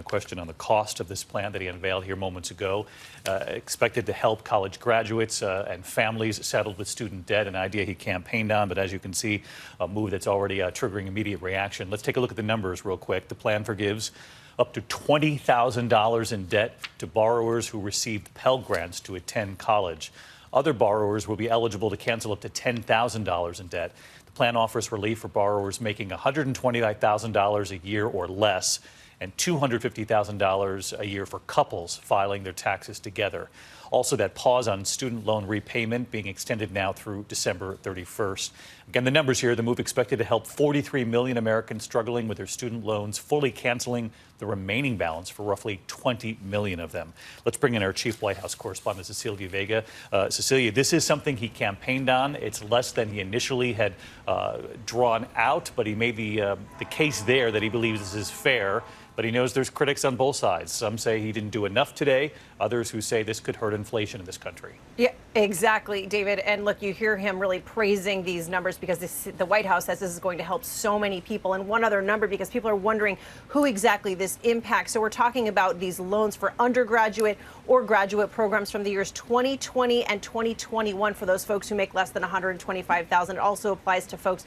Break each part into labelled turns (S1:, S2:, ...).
S1: question on the cost of this plan that he unveiled here moments ago. Expected to help college graduates and families saddled with student debt, an idea he campaigned on, but as you can see, a move that's already triggering immediate reaction. Let's take a look at the numbers real quick. The plan forgives up to $20,000 in debt to borrowers who received Pell Grants to attend college. Other borrowers will be eligible to cancel up to $10,000 in debt. The plan offers relief for borrowers making $129,000 a year or less and $250,000 a year for couples filing their taxes together. Also, that pause on student loan repayment being extended now through December 31st. Again, the numbers here, the move expected to help 43 million Americans struggling with their student loans, fully canceling the remaining balance for roughly 20 million of them. Let's bring in our chief White House correspondent, Cecilia Vega. Cecilia, this is something he campaigned on. It's less than he initially had drawn out, but he made the case there that he believes this is fair. But he knows there's critics on both sides. Some say he didn't do enough today. Others who say this could hurt inflation in this country.
S2: Yeah, exactly, David. And look, you hear him really praising these numbers because the White House says this is going to help so many people. And one other number, because people are wondering who exactly this impacts. So we're talking about these loans for undergraduate or graduate programs from the years 2020 and 2021 for those folks who make less than $125,000. It also applies to folks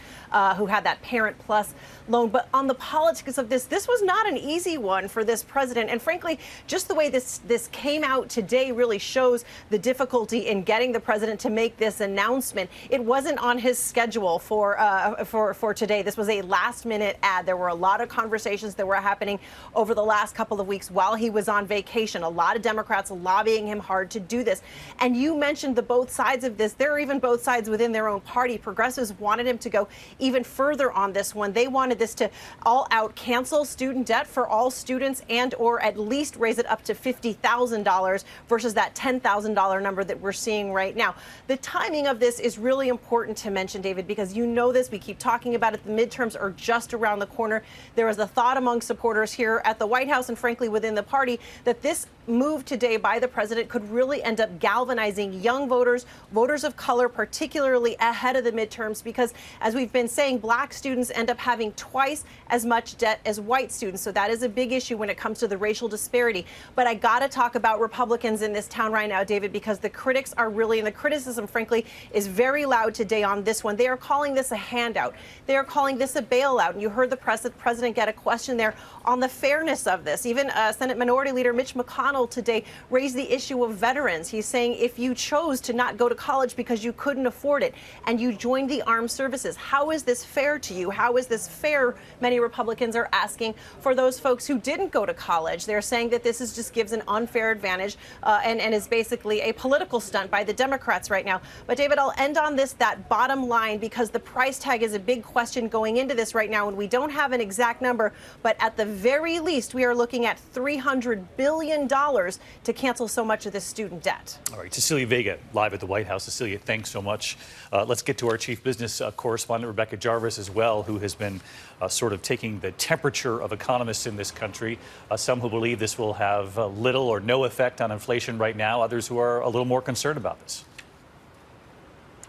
S2: who had that Parent Plus loan. But on the politics of this was not an easy one for this president. And frankly, just the way this came out today really shows the difficulty in getting the president to make this announcement. It wasn't on his schedule for today. This was a last-minute ad. There were a lot of conversations that were happening over the last couple of weeks while he was on vacation. A lot of Democrats lobbying him hard to do this. And you mentioned the both sides of this. There are even both sides within their own party. Progressives wanted him to go even further on this one. They wanted this to all out cancel student debt for all students and or at least raise it up to $50,000 versus that $10,000 number that we're seeing right now. The timing of this is really important to mention, David, because you know this. We keep talking about it. The midterms are just around the corner. There is a thought among supporters here at the White House and frankly within the party that this move today by the president could really end up galvanizing young voters, voters of color, particularly ahead of the midterms, because as we've been saying, black students end up having twice as much debt as white students. So that is a big issue when it comes to the racial disparity. But I got to talk about Republicans in this town right now, David, because the critics are really, and the criticism, frankly, is very loud today on this one. They are calling this a handout. They are calling this a bailout. And you heard the president get a question there on the fairness of this. Even Senate Minority Leader Mitch McConnell today raised the issue of veterans. He's saying if you chose to not go to college because you couldn't afford it and you joined the armed services, how is this fair to you? How is this fair? Many Republicans are asking for those folks who didn't go to college. They're saying that this just gives an unfair advantage and is basically a political stunt by the Democrats right now. But David, I'll end on that bottom line, because the price tag is a big question going into this right now, and we don't have an exact number, but at the very least, we are looking at $300 billion to cancel so much of this student debt.
S1: All right, Cecilia Vega, live at the White House. Cecilia, thanks so much. Let's get to our chief business correspondent, Rebecca Jarvis, as well, who has been sort of taking the temperature of economists in this country. Some who believe this will have little or no effect on inflation right now, others who are a little more concerned about this.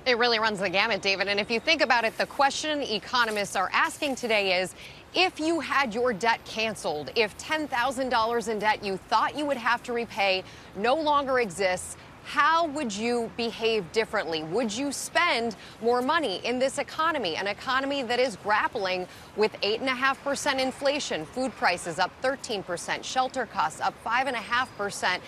S3: It really runs the gamut, David. And if you think about it, the question economists are asking today is, if you had your debt canceled, if $10,000 in debt you thought you would have to repay no longer exists, how would you behave differently? Would you spend more money in this economy, an economy that is grappling with 8.5% inflation, food prices up 13%, shelter costs up 5.5%,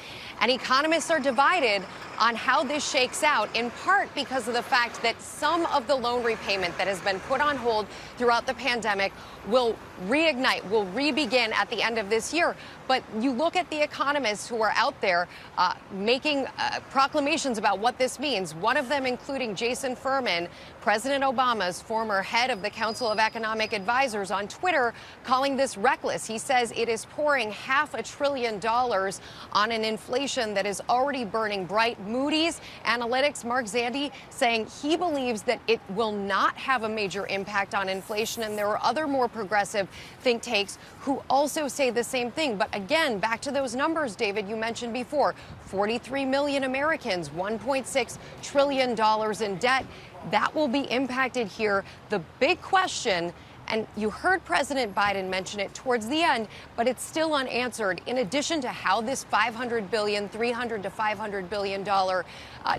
S3: and economists are divided on how this shakes out, in part because of the fact that some of the loan repayment that has been put on hold throughout the pandemic will reignite, will re-begin at the end of this year. But you look at the economists who are out there making proclamations about what this means, one of them including Jason Furman, President Obama's former head of the Council of Economic Advisors, on Twitter, calling this reckless. He says it is pouring $500 billion on an inflation that is already burning bright. Moody's Analytics, Mark Zandi, saying he believes that it will not have a major impact on inflation. And there are other more progressive think tanks who also say the same thing. But again, back to those numbers, David, you mentioned before, 43 million Americans, $1.6 trillion in debt. That will be impacted here. The big question, And you heard President Biden mention it towards the end, but it's still unanswered. In addition to how this $500 billion, $300 to $500 billion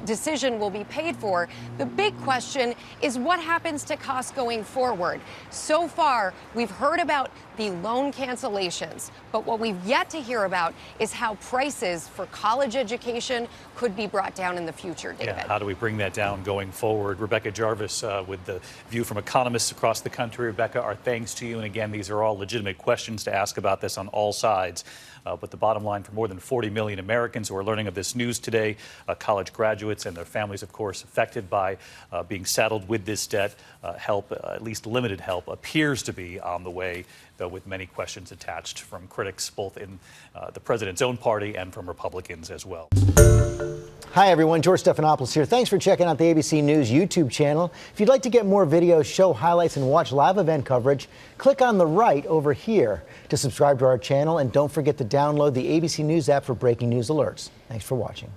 S3: decision will be paid for, the big question is what happens to costs going forward. So far, we've heard about the loan cancellations, but what we've yet to hear about is how prices for college education could be brought down in the future, David.
S1: Yeah, how do we bring that down going forward? Rebecca Jarvis with the view from economists across the country. Rebecca, our thanks to you. And again, these are all legitimate questions to ask about this on all sides. But the bottom line for more than 40 million Americans who are learning of this news today, college graduates and their families, of course, affected by being saddled with this debt, help, at least limited help, appears to be on the way, though with many questions attached from critics both in the president's own party and from Republicans as well.
S4: Hi, everyone. George Stephanopoulos here. Thanks for checking out the ABC News YouTube channel. If you'd like to get more videos, show highlights, and watch live event coverage, click on the right over here to subscribe to our channel. And don't forget to download the ABC News app for breaking news alerts. Thanks for watching.